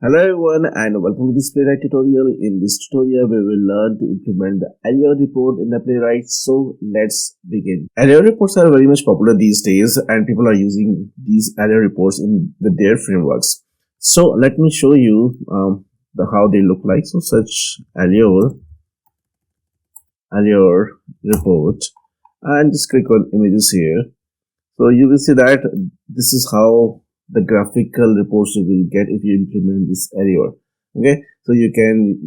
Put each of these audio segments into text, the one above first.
Hello everyone and welcome to this Playwright tutorial. In this tutorial, we will learn to implement the Allure report in the Playwright. So let's begin. Allure reports are very much popular these days and people are using these Allure reports with their frameworks. So let me show you how they look like. So search Allure report and just click on images here. So you will see that this is how the graphical reports you will get if you implement this Allure. Okay, so you can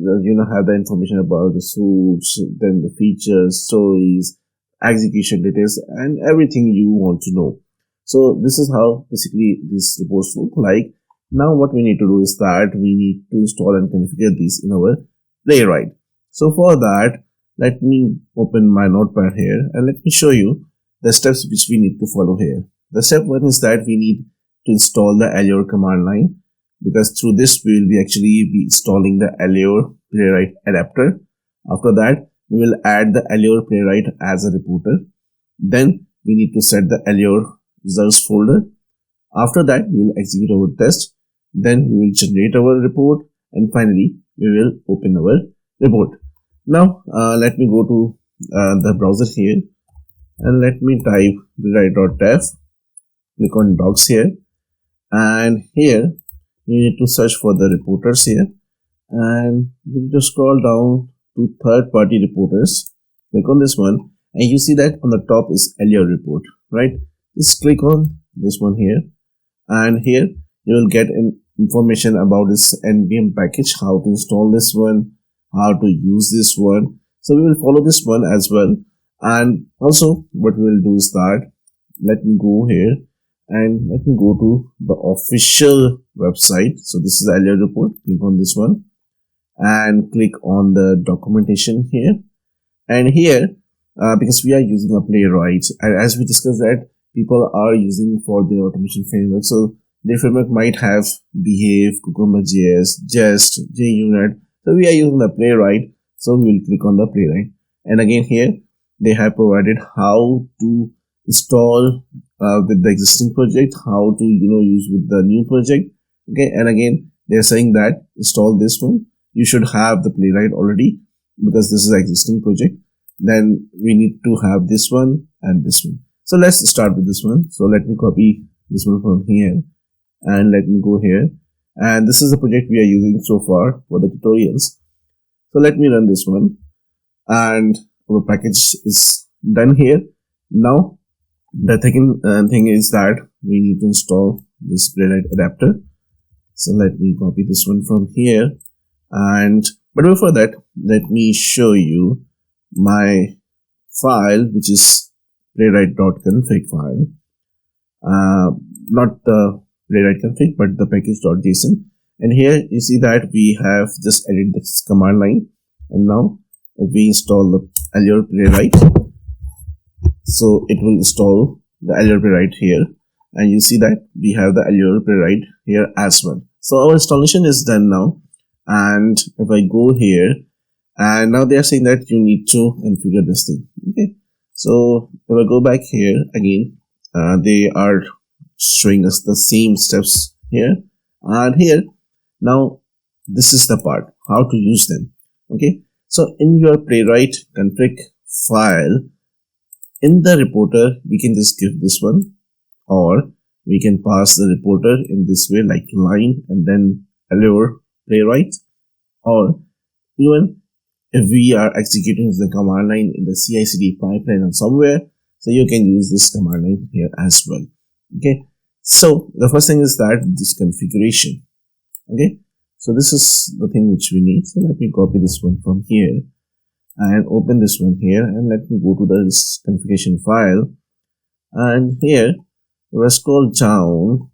have the information about the suits, then the features, stories, execution details, and everything you want to know. So this is how basically these reports look like. Now what we need to do is that we need to install and configure these in our Playwright. So for that, let me open my notepad here and let me show you the steps which we need to follow here. The step one is that we need to install the Allure command line, because through this we will be installing the Allure Playwright adapter. After that, we will add the Allure Playwright as a reporter. Then we need to set the Allure results folder. After that, we will execute our test. Then we will generate our report, and finally we will open our report. Now let me go to the browser here and let me type playwright.dev. Click on docs here, and here you need to search for the reporters here, and you need to scroll down to third-party reporters. Click on this one, and you see that on the top is Allure report, right? Just click on this one here, and here you will get information about this npm package, how to install this one, how to use this one. So we will follow this one as well. And also what we will do is that let me go here and let me go to the official website. So this is Allure report. Click on this one and click on the documentation here, and here because we are using a Playwright, and as we discussed that people are using for their automation framework, so their framework might have Behave, Cucumber.js, Jest, JUnit. So we are using the Playwright, so we will click on the Playwright, and again here they have provided how to install with the existing project, how to use with the new project. Okay, and again they are saying that install this one. You should have the Playwright already because this is an existing project. Then we need to have this one and this one. So let's start with this one. So let me copy this one from here and let me go here, and this is the project we are using so far for the tutorials. So let me run this one, and our package is done here. Now the second thing is that we need to install this Playwright adapter. So let me copy this one from here, but before that let me show you my file, which is playwright.config file, not the Playwright config but the package.json. And here you see that we have just added this command line, and now if we install the Allure Playwright, so it will install the Allure Playwright here, and you see that we have the Allure Playwright here as well. So our installation is done now, and if I go here, and now they are saying that you need to configure this thing. Okay, so if I go back here again, they are showing us the same steps here, and here now this is the part how to use them. Okay, so in your Playwright config file, in the reporter we can just give this one, or we can pass the reporter in this way like line and then Allure Playwright, or even if we are executing the command line in the CI/CD pipeline or somewhere, so you can use this command line here as well. Okay, so the first thing is that this configuration. Okay, so this is the thing which we need. So let me copy this one from here and open this one here, and let me go to this configuration file, and here if I scroll down,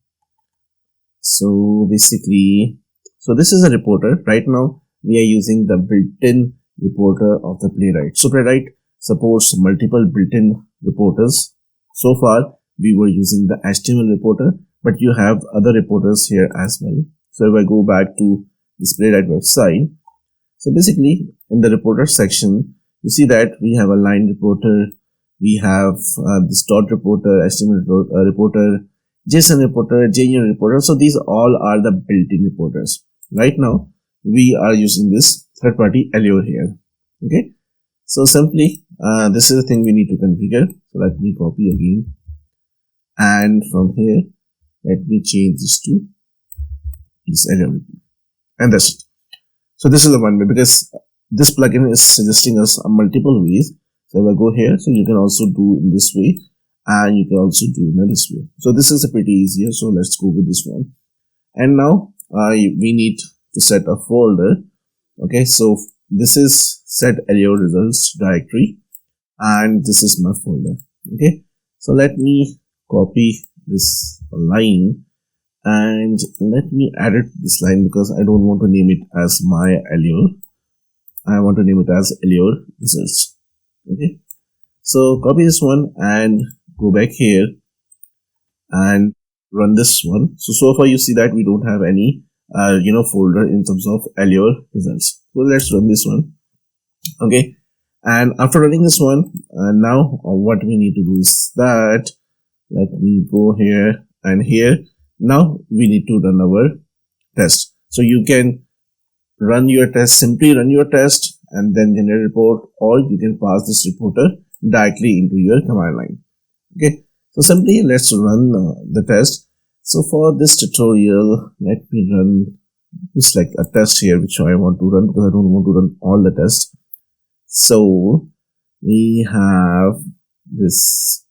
so basically, so this is a reporter. Right now we are using the built-in reporter of the Playwright. So Playwright supports multiple built-in reporters. So far we were using the HTML reporter, but you have other reporters here as well. So if I go back to this Playwright website, so basically in the reporter section you see that we have a line reporter, we have this dot reporter, HTML reporter, JSON reporter, JUnit reporter. So these all are the built-in reporters. right now we are using this third-party Allure here. Okay, so simply this is the thing we need to configure. So let me copy again, and from here let me change this to this Allure report, and that's it. So this is the one way, because this plugin is suggesting us multiple ways. So if I go here, so you can also do in this way, and you can also do in this way. So this is a pretty easier. So let's go with this one. And now we need to set a folder. Okay, so this is set Allure results directory, and this is my folder. Okay, so let me copy this line, and let me edit this line because I don't want to name it as my Allure. I want to name it as Allure results. Okay, so copy this one and go back here and run this one. So far you see that we don't have any folder in terms of Allure results. So let's run this one. Okay, and after running this one, now what we need to do is that, let me go here and here. Now we need to run our test. So you can run your test, simply run your test and then generate a report, or you can pass this reporter directly into your command line. Okay, so simply let's run the test. So for this tutorial, let me run, select a test here which I want to run because I don't want to run all the tests. So we have this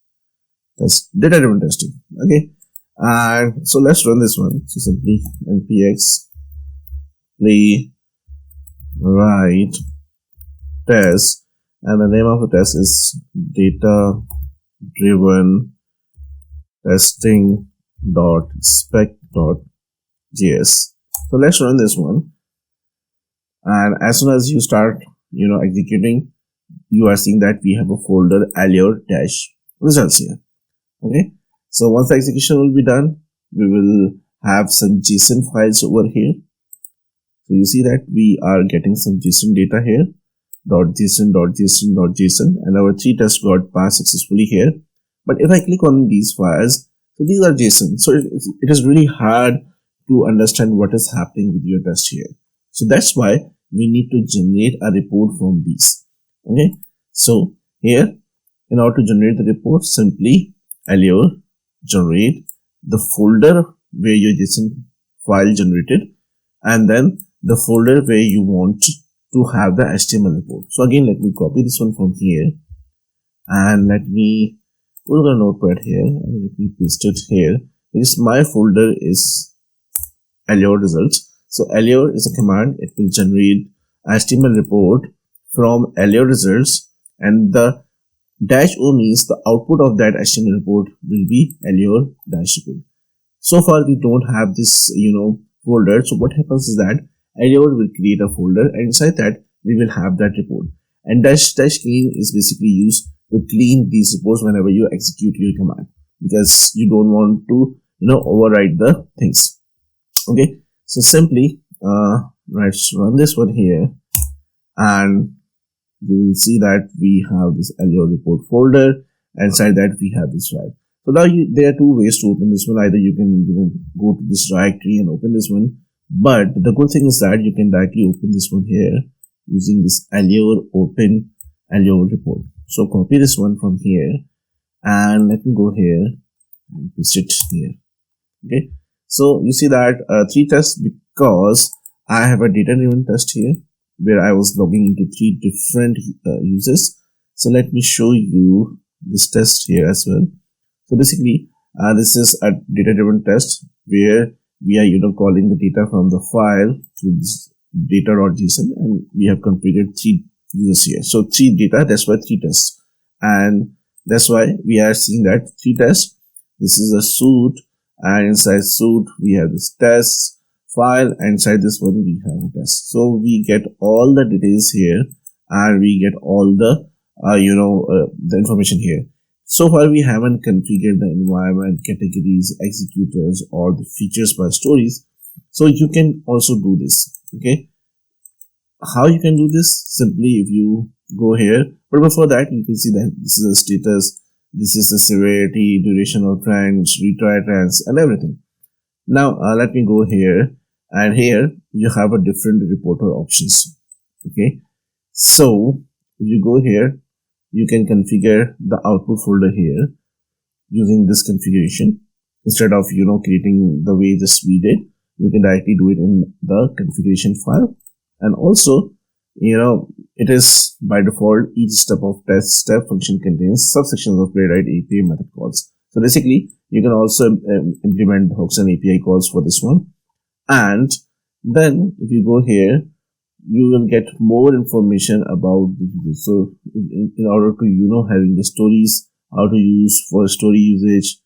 test, data-driven testing. Okay, and so let's run this one. So simply npx playwright test, and the name of the test is data-driven testing.spec.js. So let's run this one, and as soon as you start executing, you are seeing that we have a folder Allure-results here. Okay, so once the execution will be done, we will have some JSON files over here. So you see that we are getting some JSON data here, .json, and our 3 tests got passed successfully here. But if I click on these files, so these are JSON, so it is really hard to understand what is happening with your test here. So that's why we need to generate a report from these. Okay, so here, in order to generate the report, simply Allure generate the folder where your JSON file generated, and then the folder where you want to have the HTML report. So again, let me copy this one from here, and let me go to the notepad here and let me paste it here. Because my folder is Allure results. So Allure is a command. It will generate HTML report from Allure results, and the -o means the output of that HTML report will be Allure -report. So far we don't have this folder. So what happens is that Allure will create a folder, and inside that we will have that report, and -clean is basically used to clean these reports whenever you execute your command, because you don't want to overwrite the things. Okay, so simply let's run this one here, and you will see that we have this Allure report folder, and inside that we have this file. So now there are 2 ways to open this one. Either you can go to this directory and open this one, but the good thing is that you can directly open this one here using this Allure open Allure report. So copy this one from here, and let me go here and paste it here. Okay, so you see that 3 tests, because I have a data-driven test here where I was logging into 3 different users. So let me show you this test here as well. So basically this is a data-driven test where we are calling the data from the file to this data.json, and we have configured 3 users here. So 3 data, that's why 3 tests, and that's why we are seeing that 3 tests. This is a suit, and inside suit we have this test file, and inside this one we have a test. So we get all the details here, and we get all the the information here. So far we haven't configured the environment, categories, executors, or the features by stories. So you can also do this. Okay, how you can do this? Simply if you go here, but before that you can see that this is the status, this is the severity, duration of trends, retry trends, and everything. Now let me go here, and here you have a different reporter options. Okay, so if you go here, you can configure the output folder here using this configuration. Instead of creating the way just we did, you can directly do it in the configuration file. And also, it is by default each step of test step function contains subsections of Playwright API method calls. So basically, you can also implement hooks and API calls for this one. And then if you go here, you will get more information about the usage. So in order to having the stories, how to use for story usage,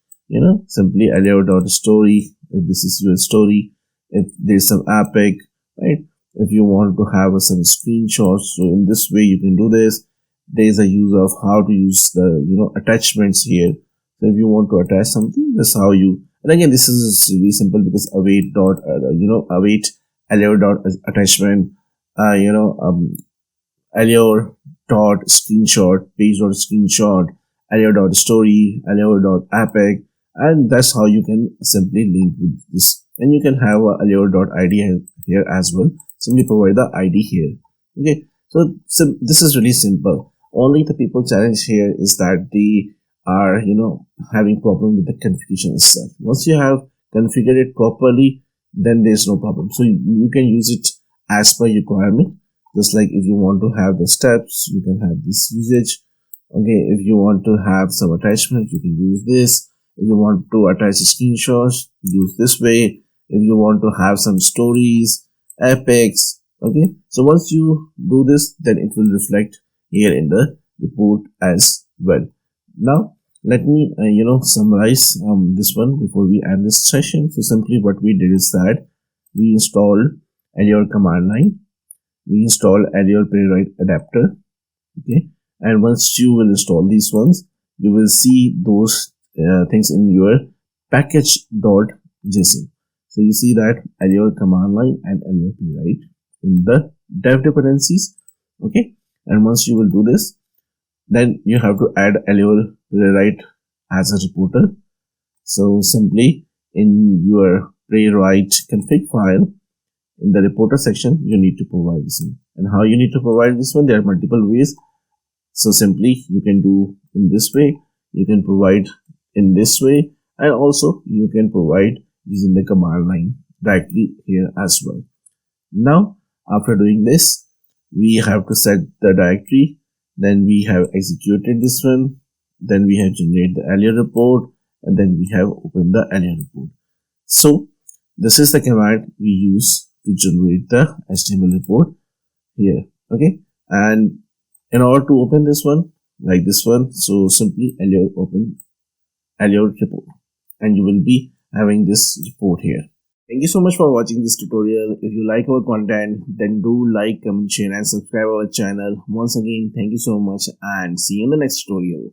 simply allure.story if this is your story, if there's some epic, right? If you want to have some screenshots, so in this way you can do this. There's a use of how to use the attachments here. So if you want to attach something, that's how you. And again, this is really simple because await dot await allure dot attachment, allure dot screenshot, page dot screenshot, allure dot story, allure dot epic, and that's how you can simply link with this. And you can have a allure dot id here as well. Simply provide the id here. Okay, so this is really simple. Only the people challenge here is that they are having problem with the configuration itself. Once you have configured it properly, then there's no problem. So you can use it as per requirement. Just like if you want to have the steps, you can have this usage. Okay, if you want to have some attachment, you can use this. If you want to attach screenshots, use this way. If you want to have some stories, epics, okay, so once you do this, then it will reflect here in the report as well. Now let me summarize this one before we end this session. So simply what we did is that we installed Allure command line, we installed Allure Playwright adapter. Okay, and once you will install these ones, you will see those things in your package.json. So you see that Allure command line and Allure Playwright in the dev dependencies. Okay, and once you will do this, then you have to add Allure Playwright as a reporter. So simply in your Playwright config file, in the reporter section, you need to provide this one. And how you need to provide this one, there are multiple ways. So simply you can do in this way, you can provide in this way, and also you can provide using the command line directly here as well. Now after doing this, we have to set the directory, then we have executed this one, then we have generated the Allure report, and then we have opened the Allure report. So this is the command we use to generate the HTML report here. Okay, and in order to open this one like this one, so simply Allure open Allure report, and you will be having this report here. Thank you so much for watching this tutorial. If you like our content, then do like, comment, share and subscribe our channel. Once again, thank you so much and see you in the next tutorial.